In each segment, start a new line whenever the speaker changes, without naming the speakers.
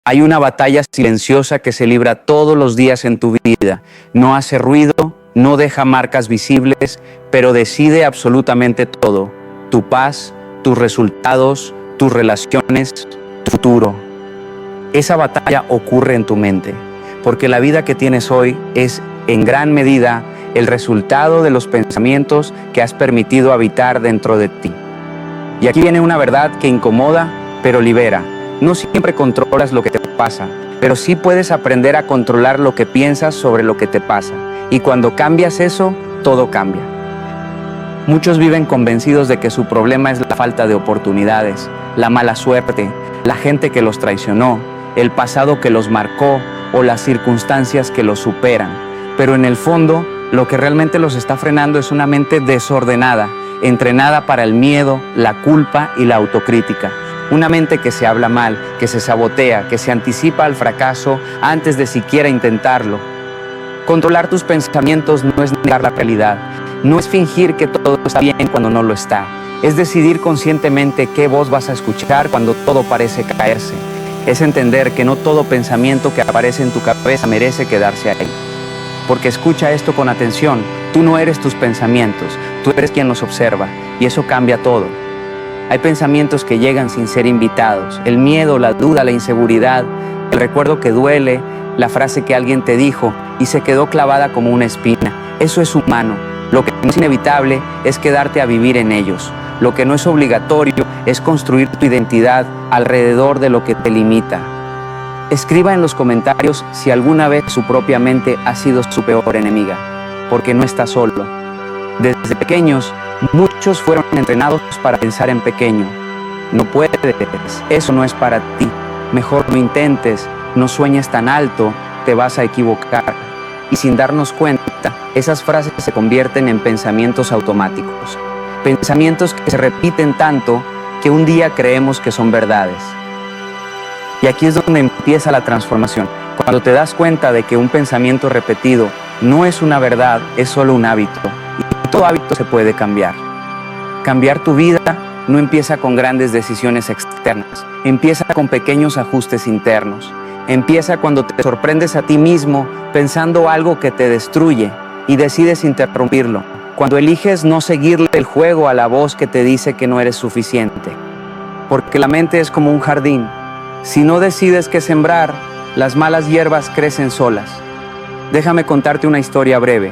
Hay una batalla silenciosa que se libra todos los días en tu vida. No hace ruido, no deja marcas visibles, pero decide absolutamente todo. Tu paz, tus resultados, tus relaciones, tu futuro. Esa batalla ocurre en tu mente, porque la vida que tienes hoy es en gran medida el resultado de los pensamientos que has permitido habitar dentro de ti. Y aquí viene una verdad que incomoda, pero libera. No siempre controlas lo que te pasa, pero sí puedes aprender a controlar lo que piensas sobre lo que te pasa. Y cuando cambias eso, todo cambia. Muchos viven convencidos de que su problema es la falta de oportunidades, la mala suerte, la gente que los traicionó, el pasado que los marcó o las circunstancias que los superan. Pero en el fondo, lo que realmente los está frenando es una mente desordenada, entrenada para el miedo, la culpa y la autocrítica. Una mente que se habla mal, que se sabotea, que se anticipa al fracaso antes de siquiera intentarlo. Controlar tus pensamientos no es negar la realidad, no es fingir que todo está bien cuando no lo está. Es decidir conscientemente qué voz vas a escuchar cuando todo parece caerse. Es entender que no todo pensamiento que aparece en tu cabeza merece quedarse ahí. Porque escucha esto con atención, tú no eres tus pensamientos, tú eres quien los observa, y eso cambia todo. Hay pensamientos que llegan sin ser invitados, el miedo, la duda, la inseguridad, el recuerdo que duele, la frase que alguien te dijo y se quedó clavada como una espina. Eso es humano. Lo que no es inevitable es quedarte a vivir en ellos. Lo que no es obligatorio es construir tu identidad alrededor de lo que te limita. Escriba en los comentarios si alguna vez su propia mente ha sido su peor enemiga, porque no está solo. Desde pequeños, muchos fueron entrenados para pensar en pequeño. No puedes, eso no es para ti. Mejor no intentes, no sueñes tan alto, te vas a equivocar. Y sin darnos cuenta, esas frases se convierten en pensamientos automáticos. Pensamientos que se repiten tanto que un día creemos que son verdades. Y aquí es donde empieza la transformación. Cuando te das cuenta de que un pensamiento repetido no es una verdad, es solo un hábito. Y todo hábito se puede cambiar. Cambiar tu vida no empieza con grandes decisiones externas. Empieza con pequeños ajustes internos. Empieza cuando te sorprendes a ti mismo pensando algo que te destruye y decides interrumpirlo. Cuando eliges no seguirle el juego a la voz que te dice que no eres suficiente. Porque la mente es como un jardín. Si no decides qué sembrar, las malas hierbas crecen solas. Déjame contarte una historia breve.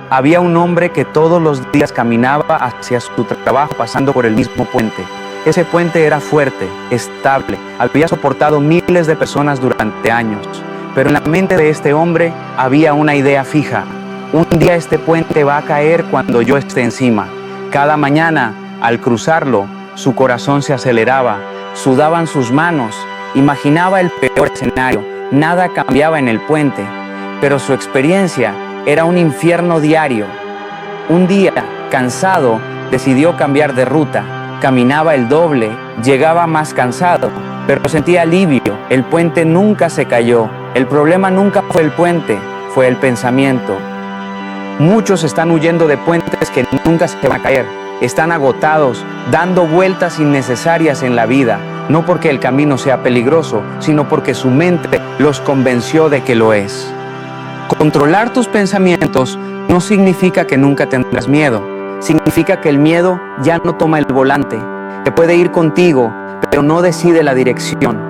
Había un hombre que todos los días caminaba hacia su trabajo pasando por el mismo puente. Ese puente era fuerte, estable, había soportado miles de personas durante años. Pero en la mente de este hombre había una idea fija. Un día este puente va a caer cuando yo esté encima. Cada mañana, al cruzarlo, su corazón se aceleraba, sudaban sus manos, imaginaba el peor escenario. Nada cambiaba en el puente, pero su experiencia era un infierno diario. Un día, cansado, decidió cambiar de ruta. Caminaba el doble, llegaba más cansado, pero sentía alivio. El puente nunca se cayó. El problema nunca fue el puente, fue el pensamiento. Muchos están huyendo de puentes que nunca se van a caer. Están agotados, dando vueltas innecesarias en la vida, no porque el camino sea peligroso, sino porque su mente los convenció de que lo es. Controlar tus pensamientos no significa que nunca tendrás miedo. Significa que el miedo ya no toma el volante, que puede ir contigo, pero no decide la dirección.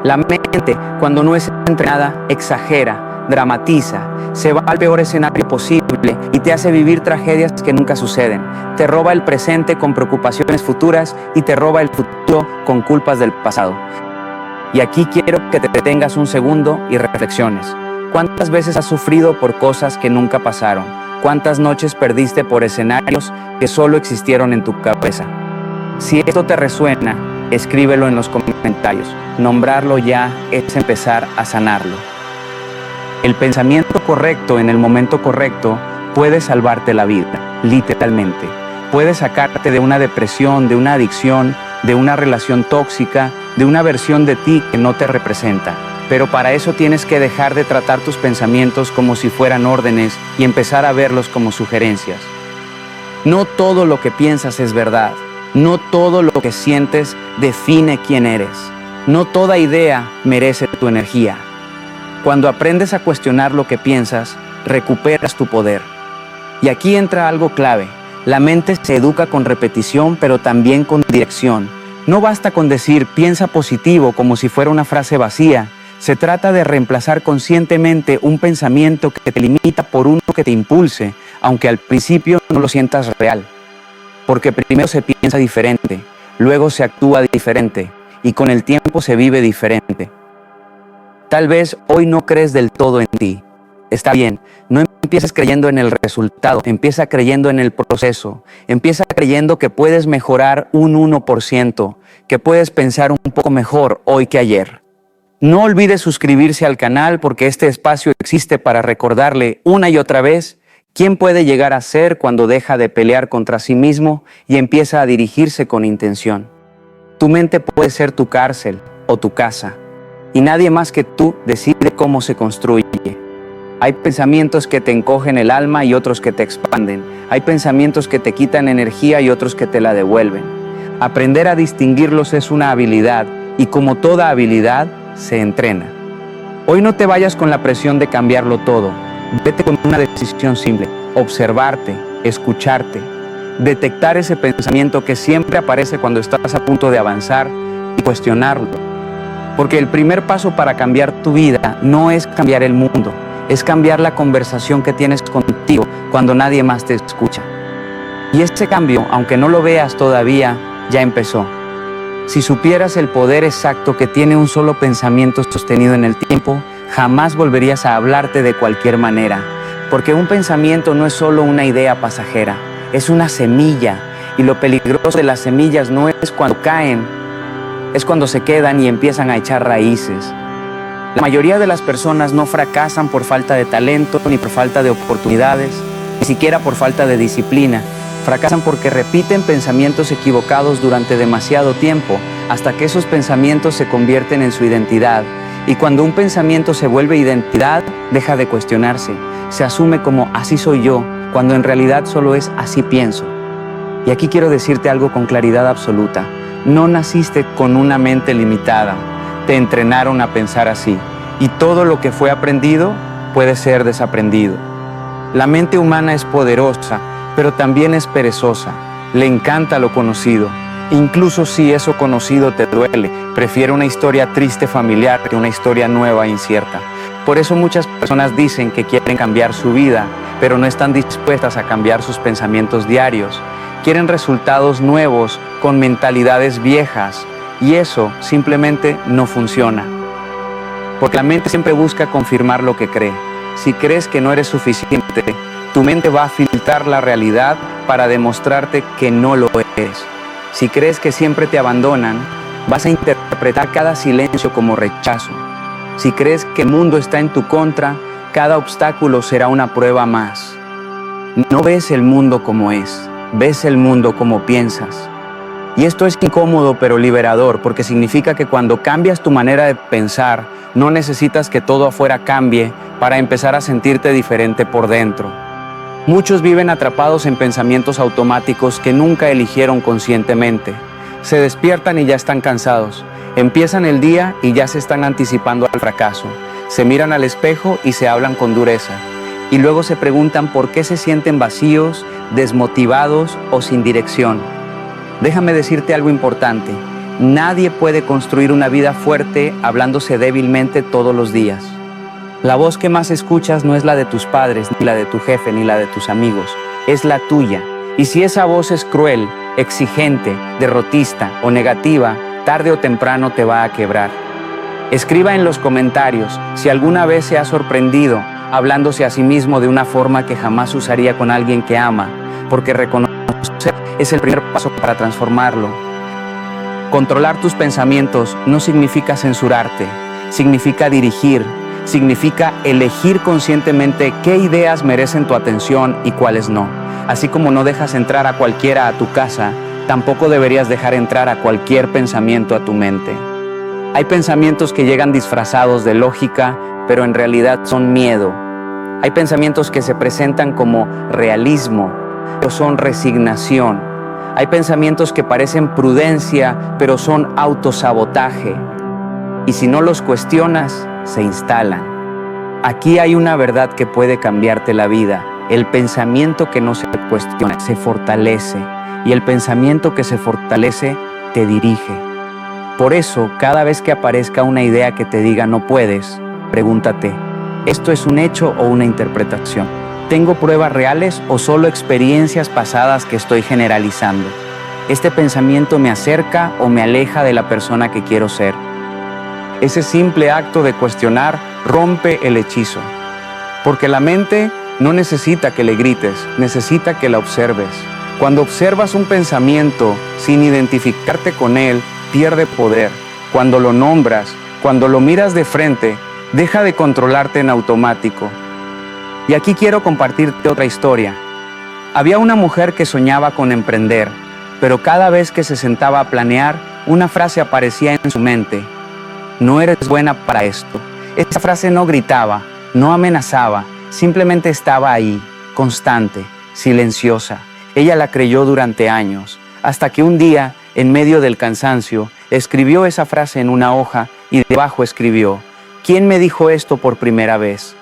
La mente, cuando no es entrenada, exagera, dramatiza, se va al peor escenario posible y te hace vivir tragedias que nunca suceden. Te roba el presente con preocupaciones futuras y te roba el futuro con culpas del pasado. Y aquí quiero que te detengas un segundo y reflexiones. ¿Cuántas veces has sufrido por cosas que nunca pasaron? ¿Cuántas noches perdiste por escenarios que solo existieron en tu cabeza? Si esto te resuena, escríbelo en los comentarios. Nombrarlo ya es empezar a sanarlo. El pensamiento correcto en el momento correcto puede salvarte la vida, literalmente. Puede sacarte de una depresión, de una adicción, de una relación tóxica, de una versión de ti que no te representa. Pero para eso tienes que dejar de tratar tus pensamientos como si fueran órdenes y empezar a verlos como sugerencias. No todo lo que piensas es verdad. No todo lo que sientes define quién eres. No toda idea merece tu energía. Cuando aprendes a cuestionar lo que piensas, recuperas tu poder. Y aquí entra algo clave. La mente se educa con repetición, pero también con dirección. No basta con decir piensa positivo como si fuera una frase vacía. Se trata de reemplazar conscientemente un pensamiento que te limita por uno que te impulse, aunque al principio no lo sientas real. Porque primero se piensa diferente, luego se actúa diferente y con el tiempo se vive diferente. Tal vez hoy no crees del todo en ti. Está bien, no empieces creyendo en el resultado, empieza creyendo en el proceso, empieza creyendo que puedes mejorar un 1%, que puedes pensar un poco mejor hoy que ayer. No olvides suscribirse al canal porque este espacio existe para recordarle una y otra vez quién puede llegar a ser cuando deja de pelear contra sí mismo y empieza a dirigirse con intención. Tu mente puede ser tu cárcel o tu casa y nadie más que tú decide cómo se construye. Hay pensamientos que te encogen el alma y otros que te expanden. Hay pensamientos que te quitan energía y otros que te la devuelven. Aprender a distinguirlos es una habilidad y como toda habilidad, se entrena. Hoy no te vayas con la presión de cambiarlo todo. Vete con una decisión simple: observarte, escucharte, detectar ese pensamiento que siempre aparece cuando estás a punto de avanzar y cuestionarlo. Porque el primer paso para cambiar tu vida no es cambiar el mundo, es cambiar la conversación que tienes contigo cuando nadie más te escucha. Y ese cambio, aunque no lo veas todavía, ya empezó. Si supieras el poder exacto que tiene un solo pensamiento sostenido en el tiempo, jamás volverías a hablarte de cualquier manera. Porque un pensamiento no es solo una idea pasajera, es una semilla. Y lo peligroso de las semillas no es cuando caen, es cuando se quedan y empiezan a echar raíces. La mayoría de las personas no fracasan por falta de talento, ni por falta de oportunidades, ni siquiera por falta de disciplina. Fracasan porque repiten pensamientos equivocados durante demasiado tiempo, hasta que esos pensamientos se convierten en su identidad. Y cuando un pensamiento se vuelve identidad, deja de cuestionarse. Se asume como así soy yo, cuando en realidad solo es así pienso. Y aquí quiero decirte algo con claridad absoluta. No naciste con una mente limitada. Te entrenaron a pensar así. Y todo lo que fue aprendido puede ser desaprendido. La mente humana es poderosa, pero también es perezosa. Le encanta lo conocido. Incluso si eso conocido te duele, prefiere una historia triste familiar que una historia nueva e incierta. Por eso muchas personas dicen que quieren cambiar su vida, pero no están dispuestas a cambiar sus pensamientos diarios. Quieren resultados nuevos con mentalidades viejas, y eso simplemente no funciona. Porque la mente siempre busca confirmar lo que cree. Si crees que no eres suficiente, tu mente va a filtrar la realidad para demostrarte que no lo eres. Si crees que siempre te abandonan, vas a interpretar cada silencio como rechazo. Si crees que el mundo está en tu contra, cada obstáculo será una prueba más. No ves el mundo como es, ves el mundo como piensas. Y esto es incómodo pero liberador, porque significa que cuando cambias tu manera de pensar, no necesitas que todo afuera cambie para empezar a sentirte diferente por dentro. Muchos viven atrapados en pensamientos automáticos que nunca eligieron conscientemente. Se despiertan y ya están cansados. Empiezan el día y ya se están anticipando al fracaso. Se miran al espejo y se hablan con dureza. Y luego se preguntan por qué se sienten vacíos, desmotivados o sin dirección. Déjame decirte algo importante. Nadie puede construir una vida fuerte hablándose débilmente todos los días. La voz que más escuchas no es la de tus padres, ni la de tu jefe, ni la de tus amigos. Es la tuya. Y si esa voz es cruel, exigente, derrotista o negativa, tarde o temprano te va a quebrar. Escriba en los comentarios si alguna vez se ha sorprendido hablándose a sí mismo de una forma que jamás usaría con alguien que ama, porque reconocer es el primer paso para transformarlo. Controlar tus pensamientos no significa censurarte, significa dirigir. Significa elegir conscientemente qué ideas merecen tu atención y cuáles no. Así como no dejas entrar a cualquiera a tu casa, tampoco deberías dejar entrar a cualquier pensamiento a tu mente. Hay pensamientos que llegan disfrazados de lógica, pero en realidad son miedo. Hay pensamientos que se presentan como realismo, pero son resignación. Hay pensamientos que parecen prudencia, pero son autosabotaje. y si no los cuestionas, se instalan. Aquí hay una verdad que puede cambiarte la vida. El pensamiento que no se cuestiona se fortalece, y el pensamiento que se fortalece te dirige. Por eso, cada vez que aparezca una idea que te diga no puedes, pregúntate, ¿esto es un hecho o una interpretación? ¿Tengo pruebas reales o solo experiencias pasadas que estoy generalizando? ¿Este pensamiento me acerca o me aleja de la persona que quiero ser? Ese simple acto de cuestionar rompe el hechizo, porque la mente no necesita que le grites, necesita que la observes. Cuando observas un pensamiento sin identificarte con él, pierde poder. Cuando lo nombras, cuando lo miras de frente, deja de controlarte en automático. Y aquí quiero compartirte otra historia. Había una mujer que soñaba con emprender, pero cada vez que se sentaba a planear, una frase aparecía en su mente: no eres buena para esto. Esa frase no gritaba, no amenazaba, simplemente estaba ahí, constante, silenciosa. Ella la creyó durante años, hasta que un día, en medio del cansancio, escribió esa frase en una hoja y debajo escribió: ¿quién me dijo esto por primera vez?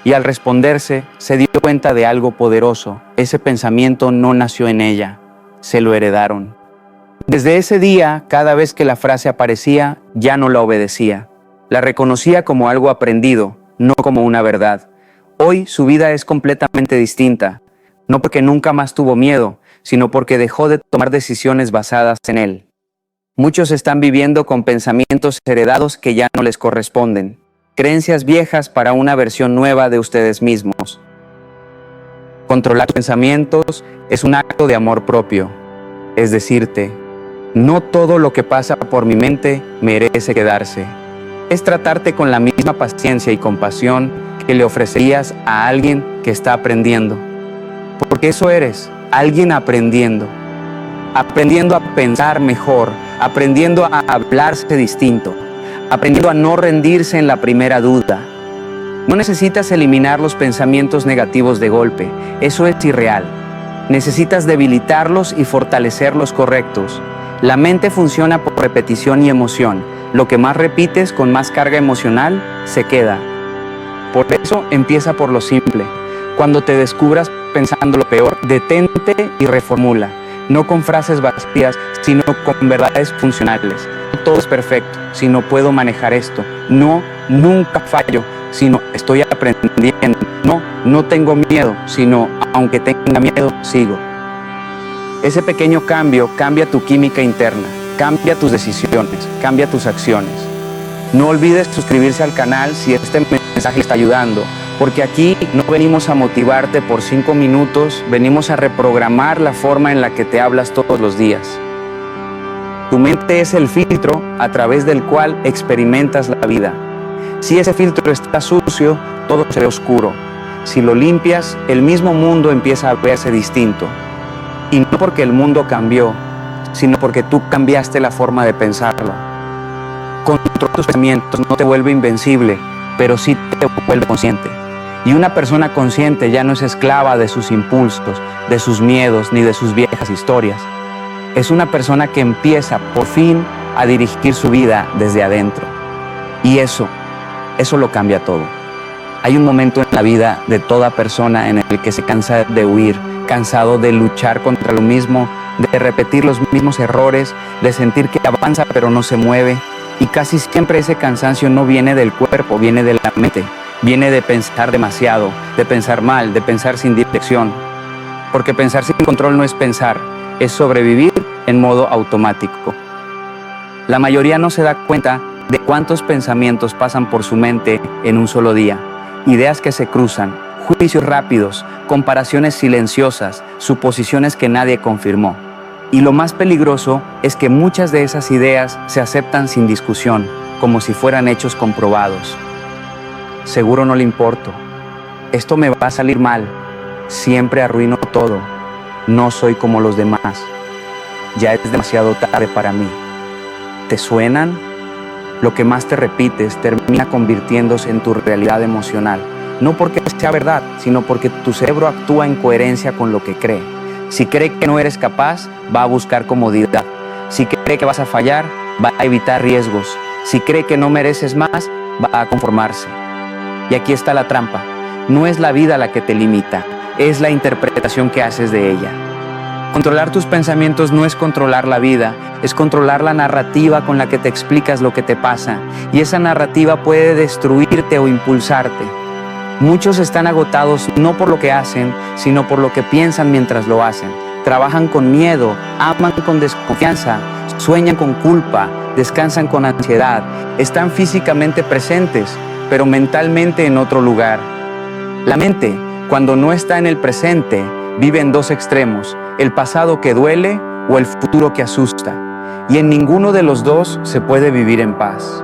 Y al responderse, se dio cuenta de algo poderoso. Ese pensamiento no nació en ella, se lo heredaron. Desde ese día, cada vez que la frase aparecía, ya no la obedecía. La reconocía como algo aprendido, no como una verdad. Hoy su vida es completamente distinta, no porque nunca más tuvo miedo, sino porque dejó de tomar decisiones basadas en él. Muchos están viviendo con pensamientos heredados que ya no les corresponden, creencias viejas para una versión nueva de ustedes mismos. Controlar tus pensamientos es un acto de amor propio, es decirte, no todo lo que pasa por mi mente merece quedarse. Es tratarte con la misma paciencia y compasión que le ofrecerías a alguien que está aprendiendo. Porque eso eres, alguien aprendiendo. Aprendiendo a pensar mejor, aprendiendo a hablarse distinto, aprendiendo a no rendirse en la primera duda. No necesitas eliminar los pensamientos negativos de golpe, eso es irreal. Necesitas debilitarlos y fortalecer los correctos. La mente funciona por repetición y emoción. Lo que más repites con más carga emocional, se queda. Por eso empieza por lo simple. Cuando te descubras pensando lo peor, detente y reformula. No con frases vacías, sino con verdades funcionales. No todo es perfecto, sino puedo manejar esto. No, nunca fallo, sino estoy aprendiendo. No, no tengo miedo, sino aunque tenga miedo, sigo. Ese pequeño cambio cambia tu química interna, cambia tus decisiones, cambia tus acciones. No olvides suscribirse al canal si este mensaje está ayudando, porque aquí no venimos a motivarte por 5 minutos, venimos a reprogramar la forma en la que te hablas todos los días. Tu mente es el filtro a través del cual experimentas la vida. Si ese filtro está sucio, todo se ve oscuro. Si lo limpias, el mismo mundo empieza a verse distinto. Y no porque el mundo cambió, sino porque tú cambiaste la forma de pensarlo. Controlar tus pensamientos no te vuelve invencible, pero sí te vuelve consciente. Y una persona consciente ya no es esclava de sus impulsos, de sus miedos, ni de sus viejas historias. Es una persona que empieza, por fin, a dirigir su vida desde adentro. Y eso lo cambia todo. Hay un momento en la vida de toda persona en el que se cansa de huir, cansado de luchar contra lo mismo, de repetir los mismos errores, de sentir que avanza pero no se mueve. Y casi siempre ese cansancio no viene del cuerpo, viene de la mente. Viene de pensar demasiado, de pensar mal, de pensar sin dirección. Porque pensar sin control no es pensar, es sobrevivir en modo automático. La mayoría no se da cuenta de cuántos pensamientos pasan por su mente en un solo día. Ideas que se cruzan, juicios rápidos, comparaciones silenciosas, suposiciones que nadie confirmó. Y lo más peligroso es que muchas de esas ideas se aceptan sin discusión, como si fueran hechos comprobados. Seguro no le importo. Esto me va a salir mal. Siempre arruino todo. No soy como los demás. Ya es demasiado tarde para mí. ¿Te suenan? Lo que más te repites termina convirtiéndose en tu realidad emocional. No porque sea verdad, sino porque tu cerebro actúa en coherencia con lo que cree. Si cree que no eres capaz, va a buscar comodidad. Si cree que vas a fallar, va a evitar riesgos. Si cree que no mereces más, va a conformarse. Y aquí está la trampa. No es la vida la que te limita, es la interpretación que haces de ella. Controlar tus pensamientos no es controlar la vida, es controlar la narrativa con la que te explicas lo que te pasa. Y esa narrativa puede destruirte o impulsarte. Muchos están agotados no por lo que hacen, sino por lo que piensan mientras lo hacen. Trabajan con miedo, aman con desconfianza, sueñan con culpa, descansan con ansiedad. Están físicamente presentes, pero mentalmente en otro lugar. La mente, cuando no está en el presente, vive en dos extremos, el pasado que duele o el futuro que asusta. Y en ninguno de los dos se puede vivir en paz.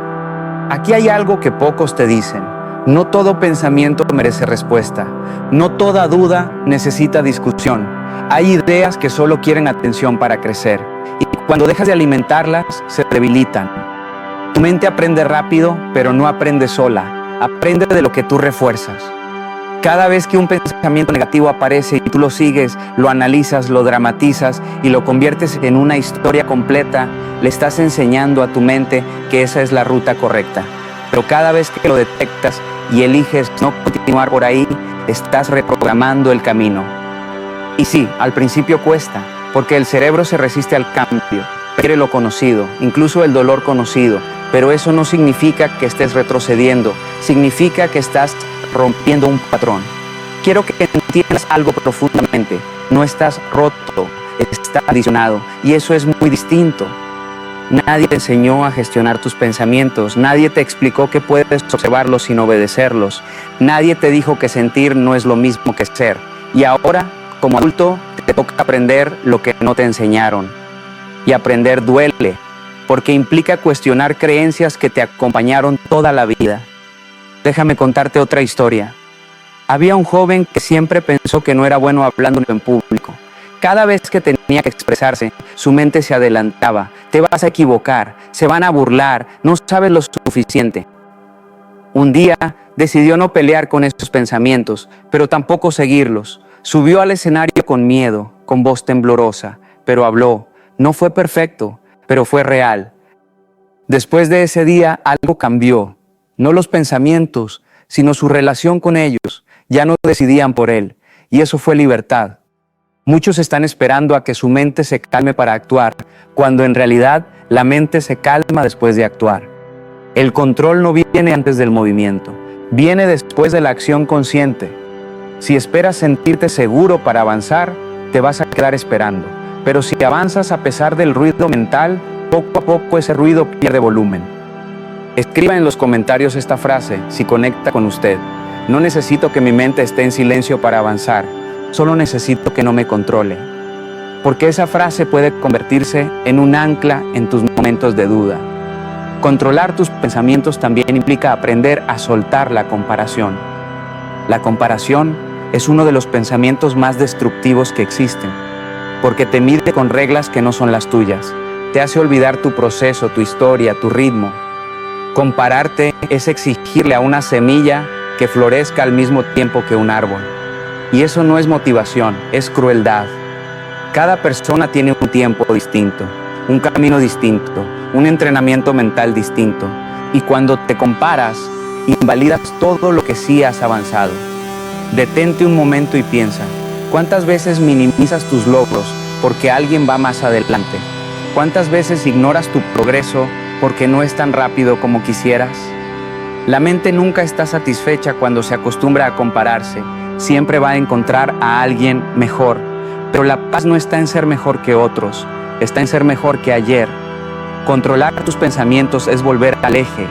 Aquí hay algo que pocos te dicen. No todo pensamiento merece respuesta. No toda duda necesita discusión. Hay ideas que solo quieren atención para crecer. Y cuando dejas de alimentarlas, se debilitan. Tu mente aprende rápido, pero no aprende sola. Aprende de lo que tú refuerzas. Cada vez que un pensamiento negativo aparece y tú lo sigues, lo analizas, lo dramatizas y lo conviertes en una historia completa, le estás enseñando a tu mente que esa es la ruta correcta. Pero cada vez que lo detectas y eliges no continuar por ahí, estás reprogramando el camino. Y sí, al principio cuesta, porque el cerebro se resiste al cambio, prefiere lo conocido, incluso el dolor conocido, pero eso no significa que estés retrocediendo, significa que estás rompiendo un patrón. Quiero que entiendas algo profundamente. No estás roto, estás condicionado, y eso es muy distinto. Nadie te enseñó a gestionar tus pensamientos, nadie te explicó que puedes observarlos sin obedecerlos, nadie te dijo que sentir no es lo mismo que ser. Y ahora, como adulto, te toca aprender lo que no te enseñaron. Y aprender duele, porque implica cuestionar creencias que te acompañaron toda la vida. Déjame contarte otra historia. Había un joven que siempre pensó que no era bueno hablando en público. Cada vez que tenía que expresarse, su mente se adelantaba. Te vas a equivocar, se van a burlar, no sabes lo suficiente. Un día decidió no pelear con esos pensamientos, pero tampoco seguirlos. Subió al escenario con miedo, con voz temblorosa, pero habló. No fue perfecto, pero fue real. Después de ese día, algo cambió. No los pensamientos, sino su relación con ellos. Ya no decidían por él, y eso fue libertad. Muchos están esperando a que su mente se calme para actuar, cuando en realidad la mente se calma después de actuar. El control no viene antes del movimiento, viene después de la acción consciente. Si esperas sentirte seguro para avanzar, te vas a quedar esperando. Pero si avanzas a pesar del ruido mental, poco a poco ese ruido pierde volumen. Escriba en los comentarios esta frase si conecta con usted. No necesito que mi mente esté en silencio para avanzar, solo necesito que no me controle. Porque esa frase puede convertirse en un ancla en tus momentos de duda. Controlar tus pensamientos también implica aprender a soltar la comparación. La comparación es uno de los pensamientos más destructivos que existen, porque te mide con reglas que no son las tuyas. Te hace olvidar tu proceso, tu historia, tu ritmo. Compararte es exigirle a una semilla que florezca al mismo tiempo que un árbol. Y eso no es motivación, es crueldad. Cada persona tiene un tiempo distinto, un camino distinto, un entrenamiento mental distinto. Y cuando te comparas, invalidas todo lo que sí has avanzado. Detente un momento y piensa, ¿cuántas veces minimizas tus logros porque alguien va más adelante? ¿Cuántas veces ignoras tu progreso porque no es tan rápido como quisieras? La mente nunca está satisfecha cuando se acostumbra a compararse. Siempre va a encontrar a alguien mejor. Pero la paz no está en ser mejor que otros, está en ser mejor que ayer. Controlar tus pensamientos es volver al eje,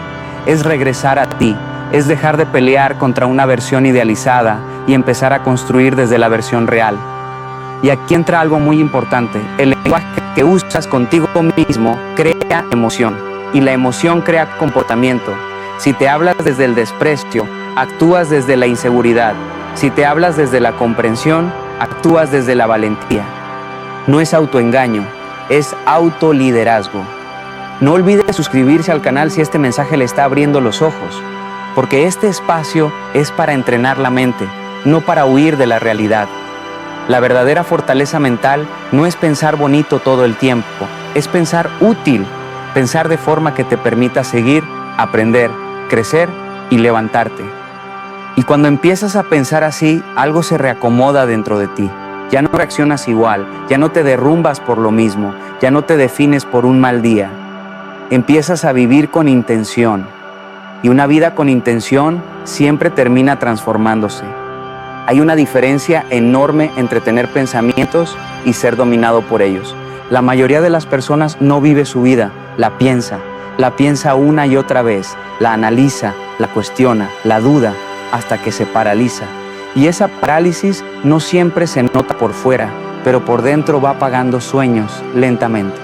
es regresar a ti, es dejar de pelear contra una versión idealizada y empezar a construir desde la versión real. Y aquí entra algo muy importante. El lenguaje que usas contigo mismo crea emoción, y la emoción crea comportamiento. Si te hablas desde el desprecio, actúas desde la inseguridad. Si te hablas desde la comprensión, actúas desde la valentía. No es autoengaño, es autoliderazgo. No olvides suscribirse al canal si este mensaje le está abriendo los ojos, porque este espacio es para entrenar la mente, no para huir de la realidad. La verdadera fortaleza mental no es pensar bonito todo el tiempo, es pensar útil. Pensar de forma que te permita seguir, aprender, crecer y levantarte. Y cuando empiezas a pensar así, algo se reacomoda dentro de ti. Ya no reaccionas igual, ya no te derrumbas por lo mismo, ya no te defines por un mal día. Empiezas a vivir con intención. Y una vida con intención siempre termina transformándose. Hay una diferencia enorme entre tener pensamientos y ser dominado por ellos. La mayoría de las personas no vive su vida, la piensa una y otra vez, la analiza, la cuestiona, la duda, hasta que se paraliza. Y esa parálisis no siempre se nota por fuera, pero por dentro va apagando sueños lentamente.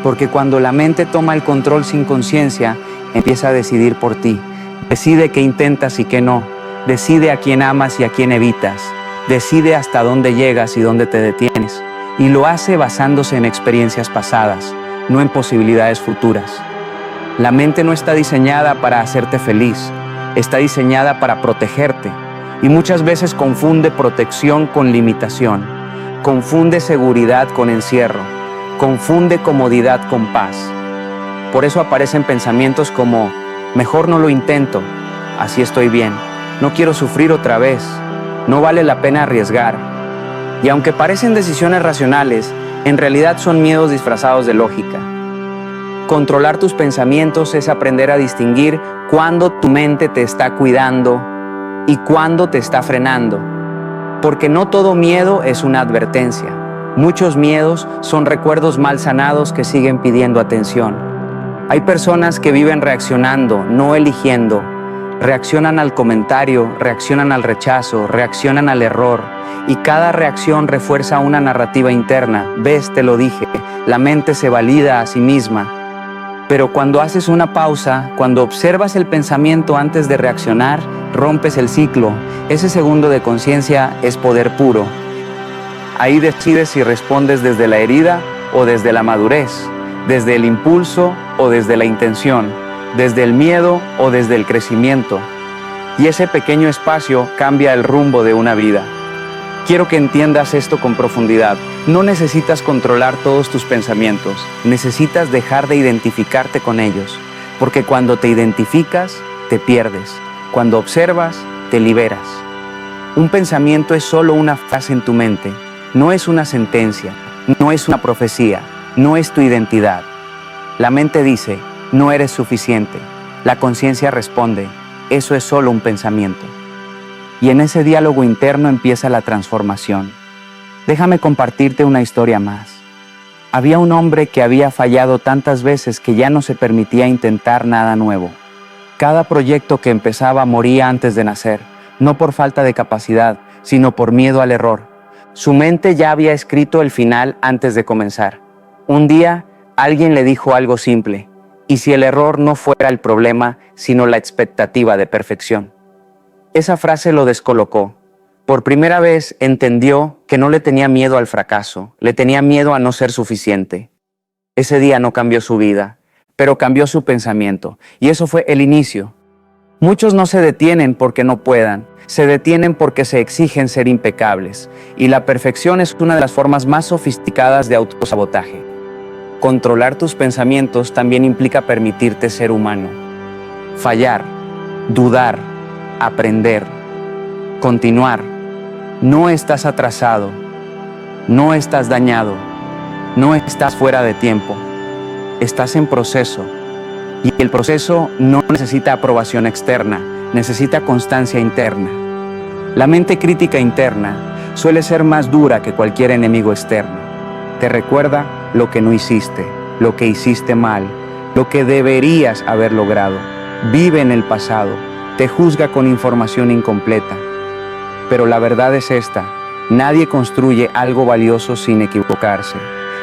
Porque cuando la mente toma el control sin conciencia, empieza a decidir por ti. Decide qué intentas y qué no. Decide a quién amas y a quién evitas. Decide hasta dónde llegas y dónde te detienes. Y lo hace basándose en experiencias pasadas, no en posibilidades futuras. La mente no está diseñada para hacerte feliz, está diseñada para protegerte. Y muchas veces confunde protección con limitación, confunde seguridad con encierro, confunde comodidad con paz. Por eso aparecen pensamientos como, mejor no lo intento, así estoy bien, no quiero sufrir otra vez, no vale la pena arriesgar. Y aunque parecen decisiones racionales, en realidad son miedos disfrazados de lógica. Controlar tus pensamientos es aprender a distinguir cuándo tu mente te está cuidando y cuándo te está frenando. Porque no todo miedo es una advertencia. Muchos miedos son recuerdos mal sanados que siguen pidiendo atención. Hay personas que viven reaccionando, no eligiendo. Reaccionan al comentario, reaccionan al rechazo, reaccionan al error. Y cada reacción refuerza una narrativa interna. Ves, te lo dije, la mente se valida a sí misma. Pero cuando haces una pausa, cuando observas el pensamiento antes de reaccionar, rompes el ciclo. Ese segundo de conciencia es poder puro. Ahí decides si respondes desde la herida o desde la madurez, desde el impulso o desde la intención, desde el miedo o desde el crecimiento. Y ese pequeño espacio cambia el rumbo de una vida. Quiero que entiendas esto con profundidad. No necesitas controlar todos tus pensamientos, necesitas dejar de identificarte con ellos, porque cuando te identificas, te pierdes. Cuando observas, te liberas. Un pensamiento es solo una frase en tu mente, no es una sentencia, no es una profecía, no es tu identidad. La mente dice, no eres suficiente. La conciencia responde, eso es solo un pensamiento. Y en ese diálogo interno empieza la transformación. Déjame compartirte una historia más. Había un hombre que había fallado tantas veces que ya no se permitía intentar nada nuevo. Cada proyecto que empezaba moría antes de nacer, no por falta de capacidad, sino por miedo al error. Su mente ya había escrito el final antes de comenzar. Un día, alguien le dijo algo simple, y si el error no fuera el problema, sino la expectativa de perfección. Esa frase lo descolocó. Por primera vez entendió que no le tenía miedo al fracaso, le tenía miedo a no ser suficiente. Ese día no cambió su vida, pero cambió su pensamiento, y eso fue el inicio. Muchos no se detienen porque no puedan, se detienen porque se exigen ser impecables, y la perfección es una de las formas más sofisticadas de autosabotaje. Controlar tus pensamientos también implica permitirte ser humano. Fallar, dudar, aprender, continuar. No estás atrasado, no estás dañado, no estás fuera de tiempo. Estás en proceso. Y el proceso no necesita aprobación externa, necesita constancia interna. La mente crítica interna suele ser más dura que cualquier enemigo externo. Te recuerda lo que no hiciste, lo que hiciste mal, lo que deberías haber logrado. Vive en el pasado, te juzga con información incompleta. Pero la verdad es esta: nadie construye algo valioso sin equivocarse.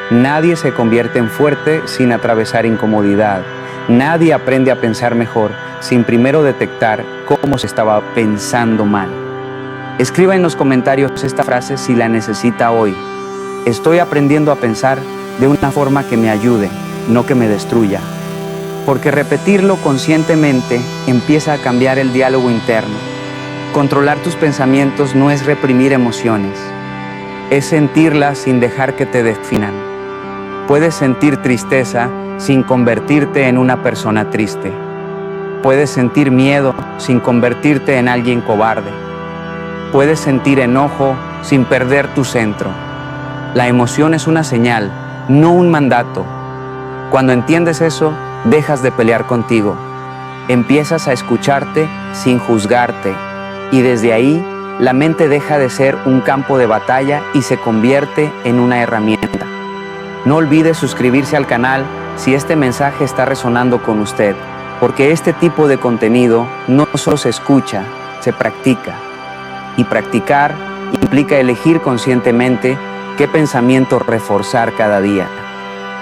Nadie se convierte en fuerte sin atravesar incomodidad. Nadie aprende a pensar mejor sin primero detectar cómo se estaba pensando mal. Escriba en los comentarios esta frase si la necesita hoy. Estoy aprendiendo a pensar de una forma que me ayude, no que me destruya. Porque repetirlo conscientemente empieza a cambiar el diálogo interno. Controlar tus pensamientos no es reprimir emociones, es sentirlas sin dejar que te definan. Puedes sentir tristeza sin convertirte en una persona triste. Puedes sentir miedo sin convertirte en alguien cobarde. Puedes sentir enojo sin perder tu centro. La emoción es una señal, no un mandato. Cuando entiendes eso, dejas de pelear contigo. Empiezas a escucharte sin juzgarte. Y desde ahí, la mente deja de ser un campo de batalla y se convierte en una herramienta. No olvide suscribirse al canal si este mensaje está resonando con usted, porque este tipo de contenido no solo se escucha, se practica. Y practicar implica elegir conscientemente qué pensamiento reforzar cada día.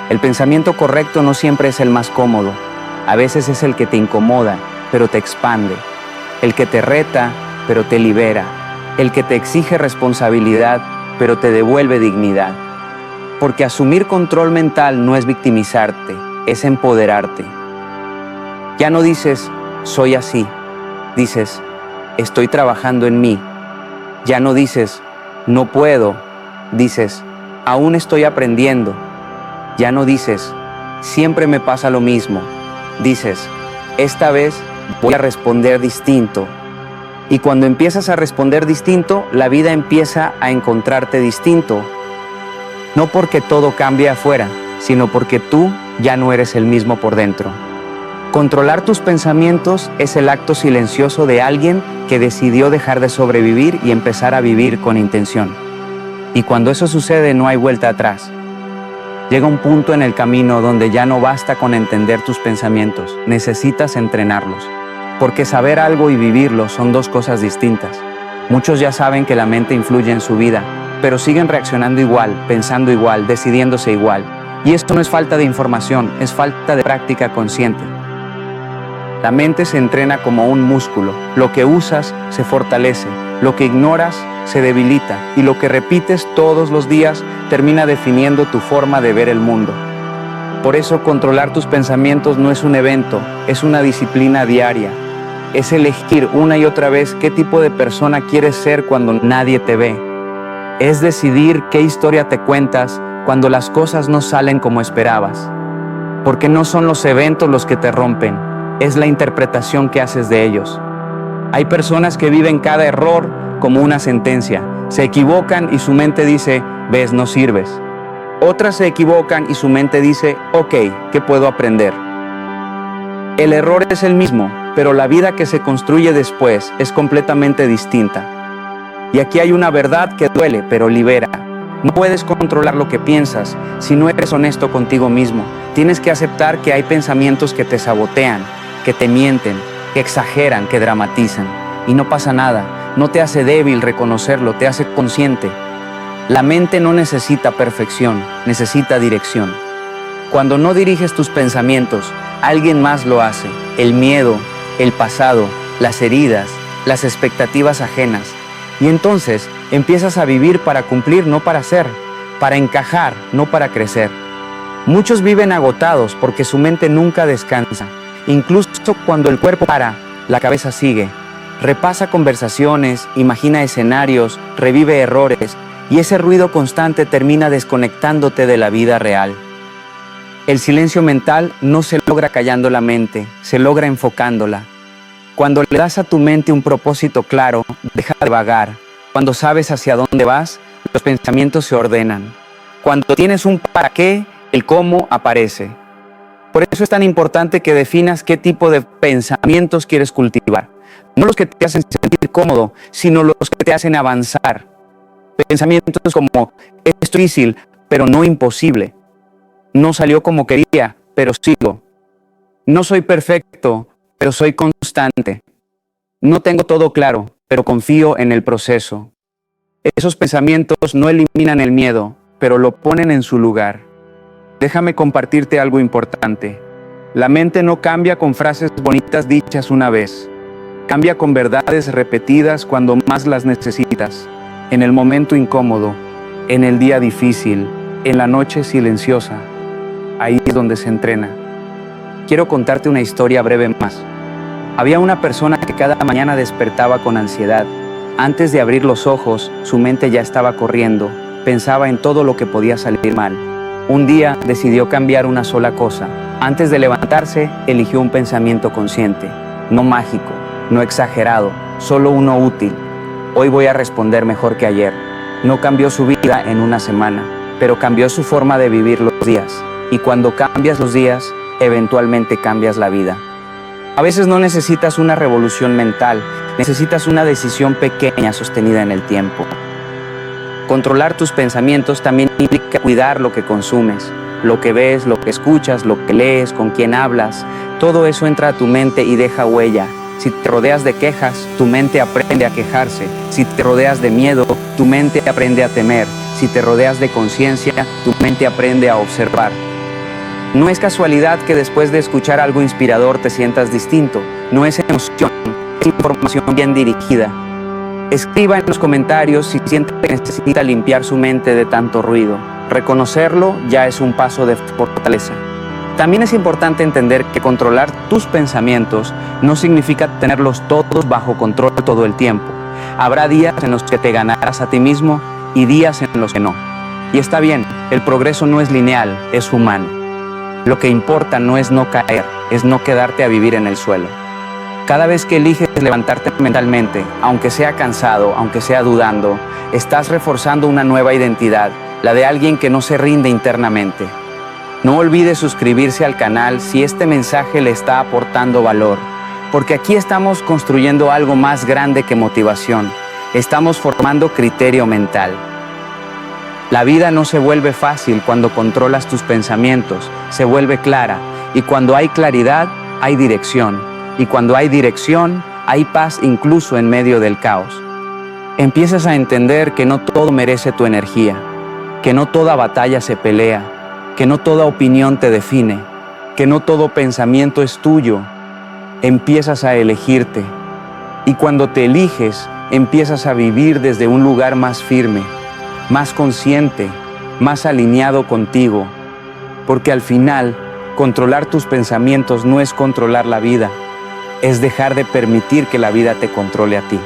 El pensamiento correcto no siempre es el más cómodo. A veces es el que te incomoda, pero te expande. El que te reta, pero te libera. El que te exige responsabilidad, pero te devuelve dignidad. Porque asumir control mental no es victimizarte, es empoderarte. Ya no dices, soy así. Dices, estoy trabajando en mí. Ya no dices, no puedo. Dices, aún estoy aprendiendo. Ya no dices, siempre me pasa lo mismo. Dices, esta vez voy a responder distinto. Y cuando empiezas a responder distinto, la vida empieza a encontrarte distinto. No porque todo cambie afuera, sino porque tú ya no eres el mismo por dentro. Controlar tus pensamientos es el acto silencioso de alguien que decidió dejar de sobrevivir y empezar a vivir con intención. Y cuando eso sucede, no hay vuelta atrás. Llega un punto en el camino donde ya no basta con entender tus pensamientos, necesitas entrenarlos. Porque saber algo y vivirlo son dos cosas distintas. Muchos ya saben que la mente influye en su vida, pero siguen reaccionando igual, pensando igual, decidiéndose igual. Y esto no es falta de información, es falta de práctica consciente. La mente se entrena como un músculo. Lo que usas se fortalece, lo que ignoras se debilita y lo que repites todos los días termina definiendo tu forma de ver el mundo. Por eso controlar tus pensamientos no es un evento, es una disciplina diaria. Es elegir una y otra vez qué tipo de persona quieres ser cuando nadie te ve. Es decidir qué historia te cuentas cuando las cosas no salen como esperabas. Porque no son los eventos los que te rompen, es la interpretación que haces de ellos. Hay personas que viven cada error como una sentencia. Se equivocan y su mente dice, ves, no sirves. Otras se equivocan y su mente dice, ok, ¿qué puedo aprender? El error es el mismo, pero la vida que se construye después es completamente distinta. Y aquí hay una verdad que duele, pero libera. No puedes controlar lo que piensas si no eres honesto contigo mismo. Tienes que aceptar que hay pensamientos que te sabotean, que te mienten, que exageran, que dramatizan. Y no pasa nada, no te hace débil reconocerlo, te hace consciente. La mente no necesita perfección, necesita dirección. Cuando no diriges tus pensamientos, alguien más lo hace. El miedo, el pasado, las heridas, las expectativas ajenas. Y entonces empiezas a vivir para cumplir, no para ser, para encajar, no para crecer. Muchos viven agotados porque su mente nunca descansa. Incluso cuando el cuerpo para, la cabeza sigue. Repasa conversaciones, imagina escenarios, revive errores, y ese ruido constante termina desconectándote de la vida real. El silencio mental no se logra callando la mente, se logra enfocándola. Cuando le das a tu mente un propósito claro, deja de vagar. Cuando sabes hacia dónde vas, los pensamientos se ordenan. Cuando tienes un para qué, el cómo aparece. Por eso es tan importante que definas qué tipo de pensamientos quieres cultivar. No los que te hacen sentir cómodo, sino los que te hacen avanzar. Pensamientos como, es difícil, pero no imposible. No salió como quería, pero sigo. No soy perfecto, pero soy constante. No tengo todo claro, pero confío en el proceso. Esos pensamientos no eliminan el miedo, pero lo ponen en su lugar. Déjame compartirte algo importante. La mente no cambia con frases bonitas dichas una vez. Cambia con verdades repetidas cuando más las necesitas. En el momento incómodo, en el día difícil, en la noche silenciosa. Ahí es donde se entrena. Quiero contarte una historia breve más. Había una persona que cada mañana despertaba con ansiedad. Antes de abrir los ojos, su mente ya estaba corriendo. Pensaba en todo lo que podía salir mal. Un día decidió cambiar una sola cosa. Antes de levantarse, eligió un pensamiento consciente, no mágico, no exagerado, solo uno útil. Hoy voy a responder mejor que ayer. No cambió su vida en una semana, pero cambió su forma de vivir los días. Y cuando cambias los días, eventualmente cambias la vida. A veces no necesitas una revolución mental, necesitas una decisión pequeña sostenida en el tiempo. Controlar tus pensamientos también implica cuidar lo que consumes, lo que ves, lo que escuchas, lo que lees, con quién hablas. Todo eso entra a tu mente y deja huella. Si te rodeas de quejas, tu mente aprende a quejarse. Si te rodeas de miedo, tu mente aprende a temer. Si te rodeas de conciencia, tu mente aprende a observar. No es casualidad que después de escuchar algo inspirador te sientas distinto. No es emoción, es información bien dirigida. Escriba en los comentarios si siente que necesita limpiar su mente de tanto ruido. Reconocerlo ya es un paso de fortaleza. También es importante entender que controlar tus pensamientos no significa tenerlos todos bajo control todo el tiempo. Habrá días en los que te ganarás a ti mismo y días en los que no. Y está bien, el progreso no es lineal, es humano. Lo que importa no es no caer, es no quedarte a vivir en el suelo. Cada vez que eliges levantarte mentalmente, aunque sea cansado, aunque sea dudando, estás reforzando una nueva identidad, la de alguien que no se rinde internamente. No olvides suscribirse al canal si este mensaje le está aportando valor, porque aquí estamos construyendo algo más grande que motivación. Estamos formando criterio mental. La vida no se vuelve fácil cuando controlas tus pensamientos, se vuelve clara, y cuando hay claridad, hay dirección. Y cuando hay dirección, hay paz incluso en medio del caos. Empiezas a entender que no todo merece tu energía, que no toda batalla se pelea, que no toda opinión te define, que no todo pensamiento es tuyo. Empiezas a elegirte. Y cuando te eliges, empiezas a vivir desde un lugar más firme, más consciente, más alineado contigo. Porque al final, controlar tus pensamientos no es controlar la vida, es dejar de permitir que la vida te controle a ti.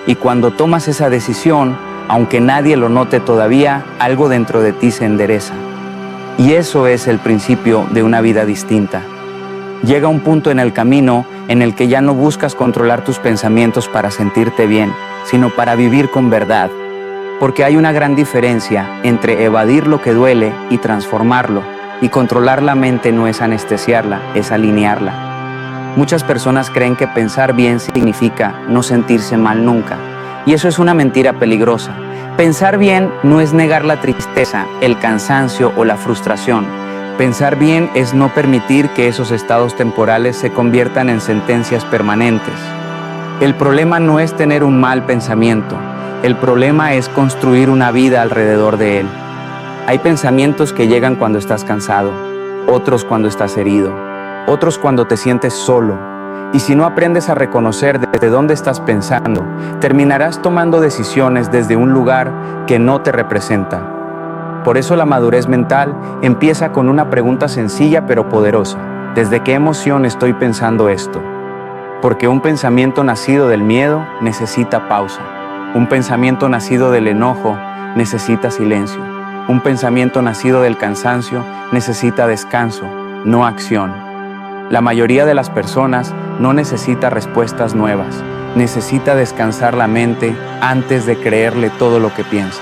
Y cuando tomas esa decisión, aunque nadie lo note todavía, algo dentro de ti se endereza. Y eso es el principio de una vida distinta. Llega un punto en el camino en el que ya no buscas controlar tus pensamientos para sentirte bien, sino para vivir con verdad. Porque hay una gran diferencia entre evadir lo que duele y transformarlo. Y controlar la mente no es anestesiarla, es alinearla. Muchas personas creen que pensar bien significa no sentirse mal nunca. Y eso es una mentira peligrosa. Pensar bien no es negar la tristeza, el cansancio o la frustración. Pensar bien es no permitir que esos estados temporales se conviertan en sentencias permanentes. El problema no es tener un mal pensamiento. El problema es construir una vida alrededor de él. Hay pensamientos que llegan cuando estás cansado, otros cuando estás herido, otros cuando te sientes solo. Y si no aprendes a reconocer desde dónde estás pensando, terminarás tomando decisiones desde un lugar que no te representa. Por eso la madurez mental empieza con una pregunta sencilla pero poderosa. ¿Desde qué emoción estoy pensando esto? Porque un pensamiento nacido del miedo necesita pausa. Un pensamiento nacido del enojo necesita silencio. Un pensamiento nacido del cansancio necesita descanso, no acción. La mayoría de las personas no necesita respuestas nuevas, necesita descansar la mente antes de creerle todo lo que piensa.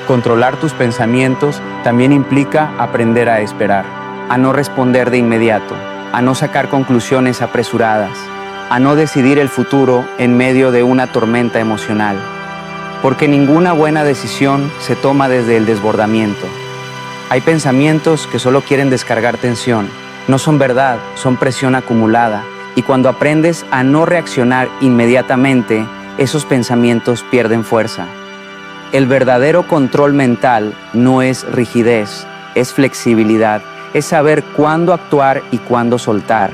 Controlar tus pensamientos también implica aprender a esperar, a no responder de inmediato, a no sacar conclusiones apresuradas, a no decidir el futuro en medio de una tormenta emocional. Porque ninguna buena decisión se toma desde el desbordamiento. Hay pensamientos que solo quieren descargar tensión. No son verdad, son presión acumulada. Y cuando aprendes a no reaccionar inmediatamente, esos pensamientos pierden fuerza. El verdadero control mental no es rigidez, es flexibilidad. Es saber cuándo actuar y cuándo soltar,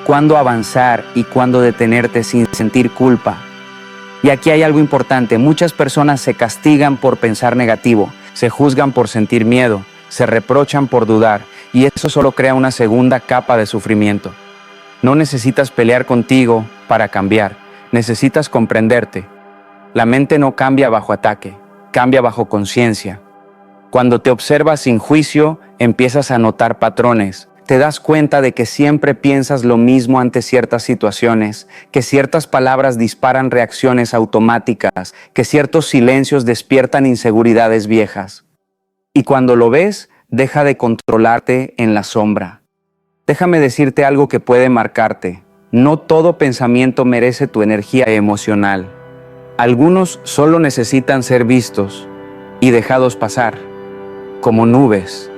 cuándo avanzar y cuándo detenerte sin sentir culpa. Y aquí hay algo importante, muchas personas se castigan por pensar negativo, se juzgan por sentir miedo, se reprochan por dudar, y eso solo crea una segunda capa de sufrimiento. No necesitas pelear contigo para cambiar, necesitas comprenderte. La mente no cambia bajo ataque, cambia bajo conciencia. Cuando te observas sin juicio, empiezas a notar patrones. Te das cuenta de que siempre piensas lo mismo ante ciertas situaciones, que ciertas palabras disparan reacciones automáticas, que ciertos silencios despiertan inseguridades viejas. Y cuando lo ves, deja de controlarte en la sombra. Déjame decirte algo que puede marcarte. No todo pensamiento merece tu energía emocional. Algunos solo necesitan ser vistos y dejados pasar, como nubes.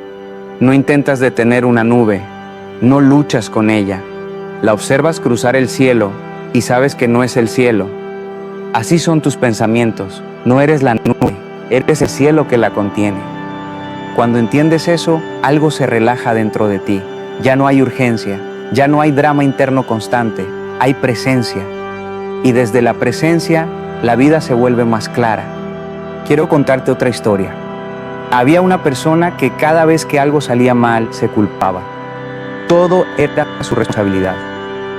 No intentas detener una nube, no luchas con ella. La observas cruzar el cielo y sabes que no es el cielo. Así son tus pensamientos, no eres la nube, eres el cielo que la contiene. Cuando entiendes eso, algo se relaja dentro de ti. Ya no hay urgencia, ya no hay drama interno constante, hay presencia. Y desde la presencia, la vida se vuelve más clara. Quiero contarte otra historia. Había una persona que cada vez que algo salía mal, se culpaba. Todo era su responsabilidad,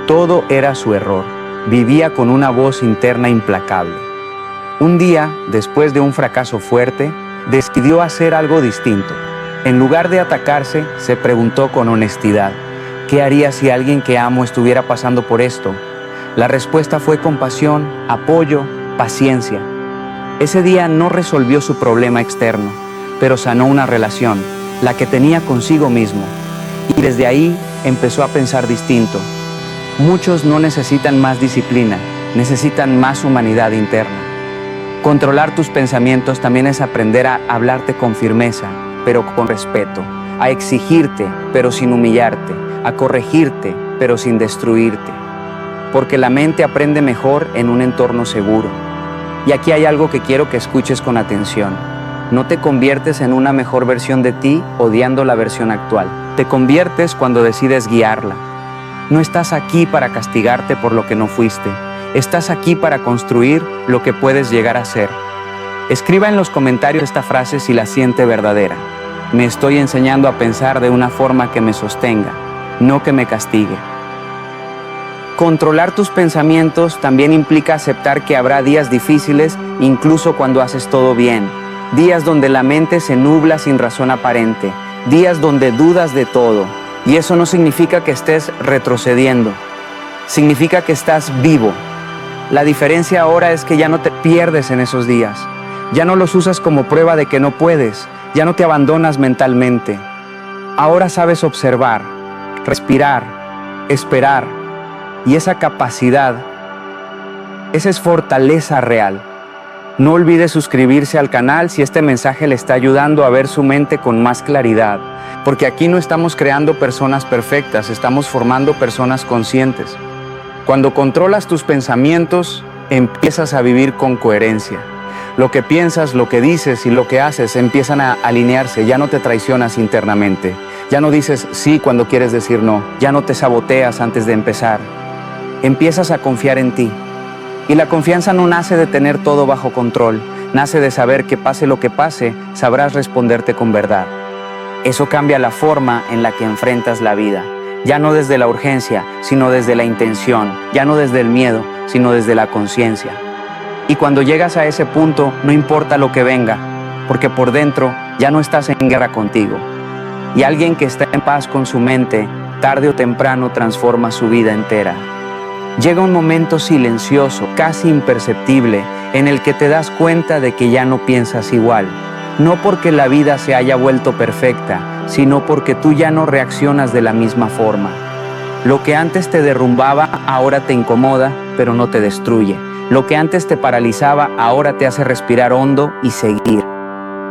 todo era su error. Vivía con una voz interna implacable. Un día, después de un fracaso fuerte, decidió hacer algo distinto. En lugar de atacarse, se preguntó con honestidad, ¿qué haría si alguien que amo estuviera pasando por esto? La respuesta fue compasión, apoyo, paciencia. Ese día no resolvió su problema externo, pero sanó una relación, la que tenía consigo mismo. Y desde ahí empezó a pensar distinto. Muchos no necesitan más disciplina, necesitan más humanidad interna. Controlar tus pensamientos también es aprender a hablarte con firmeza, pero con respeto, a exigirte, pero sin humillarte, a corregirte, pero sin destruirte. Porque la mente aprende mejor en un entorno seguro. Y aquí hay algo que quiero que escuches con atención. No te conviertes en una mejor versión de ti odiando la versión actual. Te conviertes cuando decides guiarla. No estás aquí para castigarte por lo que no fuiste. Estás aquí para construir lo que puedes llegar a ser. Escriba en los comentarios esta frase si la siente verdadera. Me estoy enseñando a pensar de una forma que me sostenga, no que me castigue. Controlar tus pensamientos también implica aceptar que habrá días difíciles, incluso cuando haces todo bien. Días donde la mente se nubla sin razón aparente. Días donde dudas de todo. Y eso no significa que estés retrocediendo. Significa que estás vivo. La diferencia ahora es que ya no te pierdes en esos días. Ya no los usas como prueba de que no puedes. Ya no te abandonas mentalmente. Ahora sabes observar, respirar, esperar. Y esa capacidad, esa es fortaleza real. No olvides suscribirse al canal si este mensaje le está ayudando a ver su mente con más claridad. Porque aquí no estamos creando personas perfectas, estamos formando personas conscientes. Cuando controlas tus pensamientos, empiezas a vivir con coherencia. Lo que piensas, lo que dices y lo que haces empiezan a alinearse, ya no te traicionas internamente. Ya no dices sí cuando quieres decir no, ya no te saboteas antes de empezar. Empiezas a confiar en ti. Y la confianza no nace de tener todo bajo control, nace de saber que pase lo que pase, sabrás responderte con verdad. Eso cambia la forma en la que enfrentas la vida. Ya no desde la urgencia, sino desde la intención. Ya no desde el miedo, sino desde la conciencia. Y cuando llegas a ese punto, no importa lo que venga, porque por dentro ya no estás en guerra contigo. Y alguien que está en paz con su mente, tarde o temprano transforma su vida entera. Llega un momento silencioso, casi imperceptible, en el que te das cuenta de que ya no piensas igual. No porque la vida se haya vuelto perfecta, sino porque tú ya no reaccionas de la misma forma. Lo que antes te derrumbaba, ahora te incomoda, pero no te destruye. Lo que antes te paralizaba, ahora te hace respirar hondo y seguir.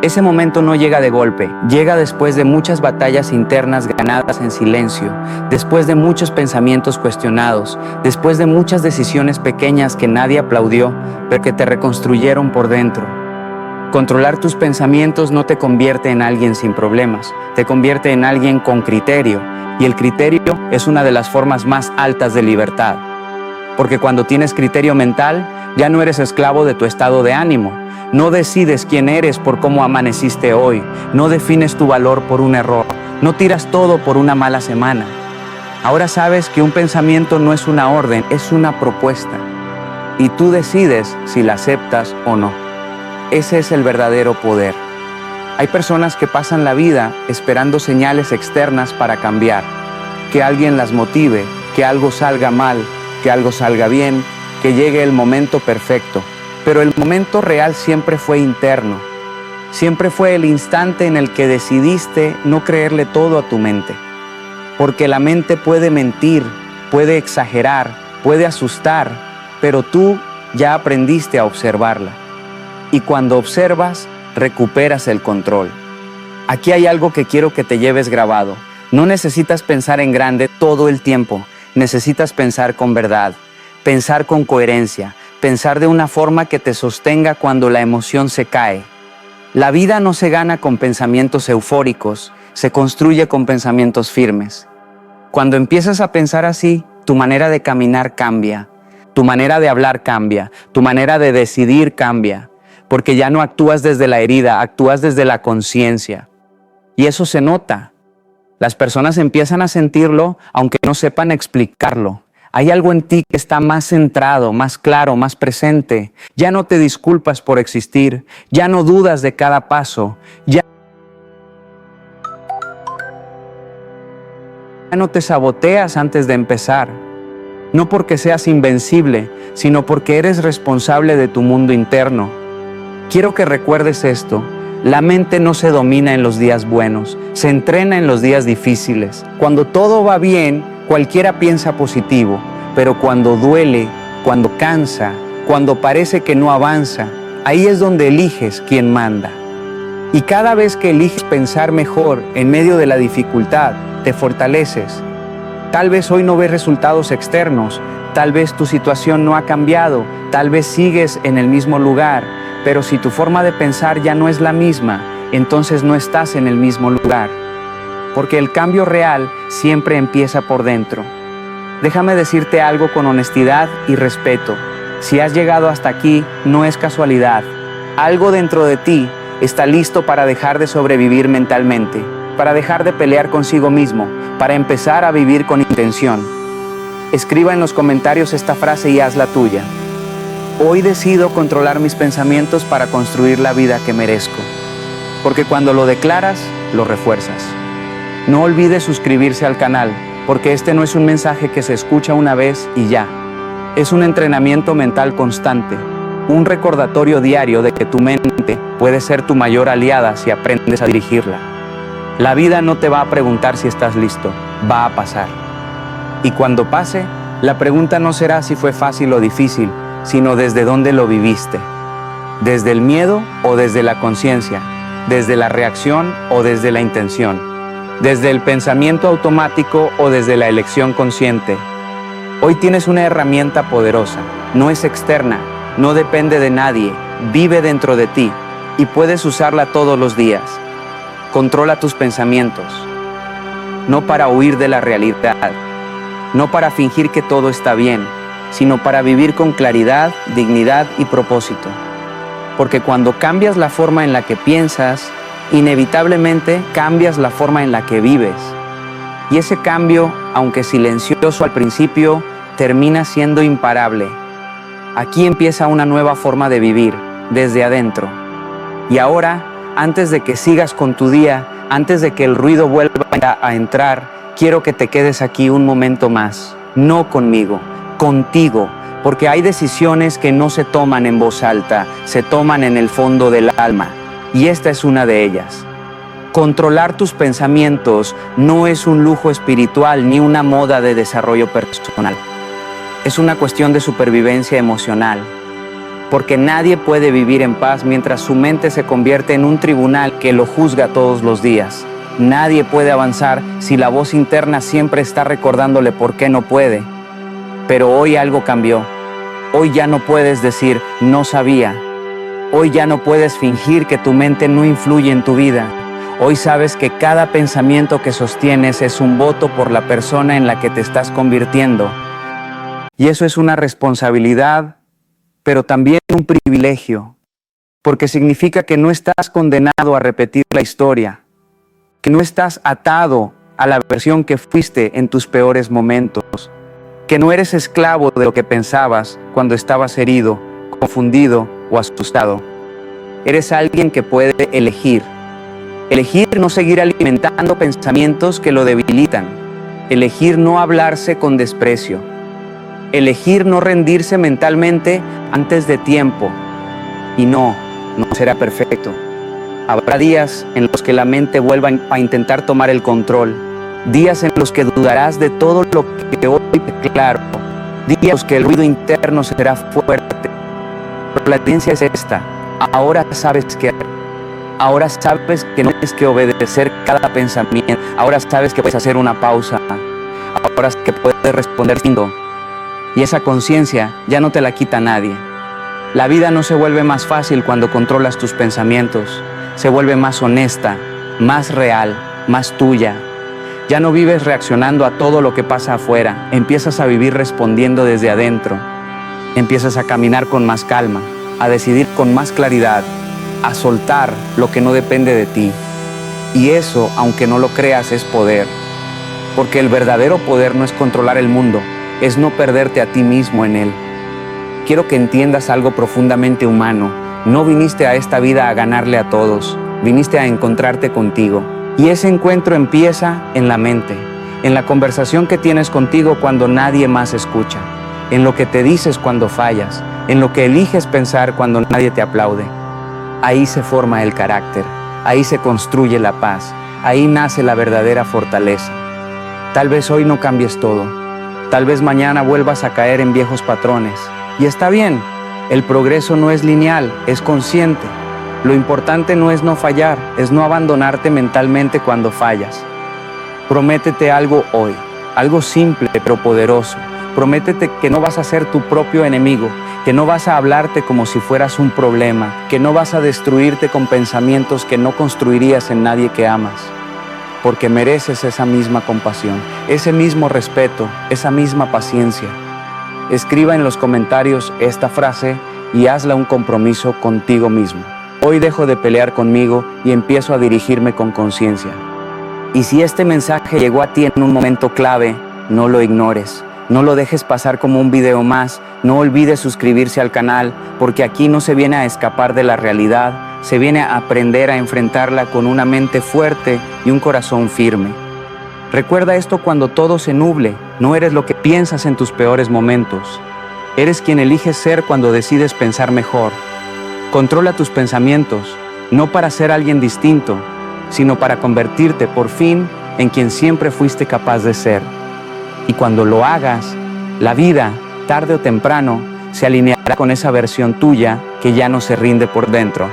Ese momento no llega de golpe, llega después de muchas batallas internas ganadas en silencio, después de muchos pensamientos cuestionados, después de muchas decisiones pequeñas que nadie aplaudió, pero que te reconstruyeron por dentro. Controlar tus pensamientos no te convierte en alguien sin problemas, te convierte en alguien con criterio, y el criterio es una de las formas más altas de libertad. Porque cuando tienes criterio mental, ya no eres esclavo de tu estado de ánimo. No decides quién eres por cómo amaneciste hoy. No defines tu valor por un error. No tiras todo por una mala semana. Ahora sabes que un pensamiento no es una orden, es una propuesta. Y tú decides si la aceptas o no. Ese es el verdadero poder. Hay personas que pasan la vida esperando señales externas para cambiar, que alguien las motive, que algo salga mal, que algo salga bien, que llegue el momento perfecto. Pero el momento real siempre fue interno. Siempre fue el instante en el que decidiste no creerle todo a tu mente. Porque la mente puede mentir, puede exagerar, puede asustar, pero tú ya aprendiste a observarla. Y cuando observas, recuperas el control. Aquí hay algo que quiero que te lleves grabado. No necesitas pensar en grande todo el tiempo. Necesitas pensar con verdad, pensar con coherencia, pensar de una forma que te sostenga cuando la emoción se cae. La vida no se gana con pensamientos eufóricos, se construye con pensamientos firmes. Cuando empiezas a pensar así, tu manera de caminar cambia, tu manera de hablar cambia, tu manera de decidir cambia, porque ya no actúas desde la herida, actúas desde la conciencia. Y eso se nota. Las personas empiezan a sentirlo, aunque no sepan explicarlo. Hay algo en ti que está más centrado, más claro, más presente. Ya no te disculpas por existir, ya no dudas de cada paso, ya no te saboteas antes de empezar. No porque seas invencible, sino porque eres responsable de tu mundo interno. Quiero que recuerdes esto. La mente no se domina en los días buenos, se entrena en los días difíciles. Cuando todo va bien, cualquiera piensa positivo, pero cuando duele, cuando cansa, cuando parece que no avanza, ahí es donde eliges quién manda. Y cada vez que eliges pensar mejor en medio de la dificultad, te fortaleces. Tal vez hoy no ves resultados externos, tal vez tu situación no ha cambiado, tal vez sigues en el mismo lugar, pero si tu forma de pensar ya no es la misma, entonces no estás en el mismo lugar. Porque el cambio real siempre empieza por dentro. Déjame decirte algo con honestidad y respeto. Si has llegado hasta aquí, no es casualidad. Algo dentro de ti está listo para dejar de sobrevivir mentalmente, para dejar de pelear consigo mismo, para empezar a vivir con intención. Escriba en los comentarios esta frase y hazla tuya. Hoy decido controlar mis pensamientos para construir la vida que merezco. Porque cuando lo declaras, lo refuerzas. No olvides suscribirse al canal, porque este no es un mensaje que se escucha una vez y ya. Es un entrenamiento mental constante, un recordatorio diario de que tu mente puede ser tu mayor aliada si aprendes a dirigirla. La vida no te va a preguntar si estás listo, va a pasar. Y cuando pase, la pregunta no será si fue fácil o difícil, sino desde dónde lo viviste. Desde el miedo o desde la conciencia, desde la reacción o desde la intención, desde el pensamiento automático o desde la elección consciente. Hoy tienes una herramienta poderosa, no es externa, no depende de nadie, vive dentro de ti y puedes usarla todos los días. Controla tus pensamientos, no para huir de la realidad, no para fingir que todo está bien, sino para vivir con claridad, dignidad y propósito. Porque cuando cambias la forma en la que piensas, inevitablemente cambias la forma en la que vives. Y ese cambio, aunque silencioso al principio, termina siendo imparable. Aquí empieza una nueva forma de vivir, desde adentro. Y ahora, antes de que sigas con tu día, antes de que el ruido vuelva a entrar, quiero que te quedes aquí un momento más. No conmigo, contigo, porque hay decisiones que no se toman en voz alta, se toman en el fondo del alma, y esta es una de ellas. Controlar tus pensamientos no es un lujo espiritual ni una moda de desarrollo personal. Es una cuestión de supervivencia emocional, porque nadie puede vivir en paz mientras su mente se convierte en un tribunal que lo juzga todos los días. Nadie puede avanzar si la voz interna siempre está recordándole por qué no puede. Pero hoy algo cambió. Hoy ya no puedes decir, no sabía. Hoy ya no puedes fingir que tu mente no influye en tu vida. Hoy sabes que cada pensamiento que sostienes es un voto por la persona en la que te estás convirtiendo. Y eso es una responsabilidad, pero también un privilegio, porque significa que no estás condenado a repetir la historia, que no estás atado a la versión que fuiste en tus peores momentos, que no eres esclavo de lo que pensabas cuando estabas herido, confundido o asustado. Eres alguien que puede elegir, Elegir no seguir alimentando pensamientos que lo debilitan. Elegir no hablarse con desprecio. Elegir no rendirse mentalmente antes de tiempo. Y no será perfecto. Habrá días en los que la mente vuelva a intentar tomar el control. Días en los que dudarás de todo lo que hoy te claro. Días en los que el ruido interno será fuerte. Pero la evidencia es esta. Ahora sabes qué hacer. Ahora sabes que no tienes que obedecer cada pensamiento. Ahora sabes que puedes hacer una pausa. Ahora sabes que puedes responder siendo. Y esa conciencia ya no te la quita nadie. La vida no se vuelve más fácil cuando controlas tus pensamientos. Se vuelve más honesta, más real, más tuya. Ya no vives reaccionando a todo lo que pasa afuera. Empiezas a vivir respondiendo desde adentro. Empiezas a caminar con más calma, a decidir con más claridad, a soltar lo que no depende de ti. Y eso, aunque no lo creas, es poder. Porque el verdadero poder no es controlar el mundo, es no perderte a ti mismo en él. Quiero que entiendas algo profundamente humano. No viniste a esta vida a ganarle a todos, viniste a encontrarte contigo. Y ese encuentro empieza en la mente, en la conversación que tienes contigo cuando nadie más escucha, en lo que te dices cuando fallas, en lo que eliges pensar cuando nadie te aplaude. Ahí se forma el carácter, ahí se construye la paz, ahí nace la verdadera fortaleza. Tal vez hoy no cambies todo, tal vez mañana vuelvas a caer en viejos patrones. Y está bien, el progreso no es lineal, es consciente. Lo importante no es no fallar, es no abandonarte mentalmente cuando fallas. Prométete algo hoy, algo simple pero poderoso. Prométete que no vas a ser tu propio enemigo, que no vas a hablarte como si fueras un problema, que no vas a destruirte con pensamientos que no construirías en nadie que amas. Porque mereces esa misma compasión, ese mismo respeto, esa misma paciencia. Escriba en los comentarios esta frase y hazla un compromiso contigo mismo. Hoy dejo de pelear conmigo y empiezo a dirigirme con conciencia. Y si este mensaje llegó a ti en un momento clave, no lo ignores. No lo dejes pasar como un video más. No olvides suscribirse al canal, porque aquí no se viene a escapar de la realidad, se viene a aprender a enfrentarla con una mente fuerte y un corazón firme. Recuerda esto cuando todo se nuble. No eres lo que piensas en tus peores momentos. Eres quien eliges ser cuando decides pensar mejor. Controla tus pensamientos, no para ser alguien distinto, sino para convertirte por fin en quien siempre fuiste capaz de ser. Y cuando lo hagas, la vida, tarde o temprano, se alineará con esa versión tuya que ya no se rinde por dentro.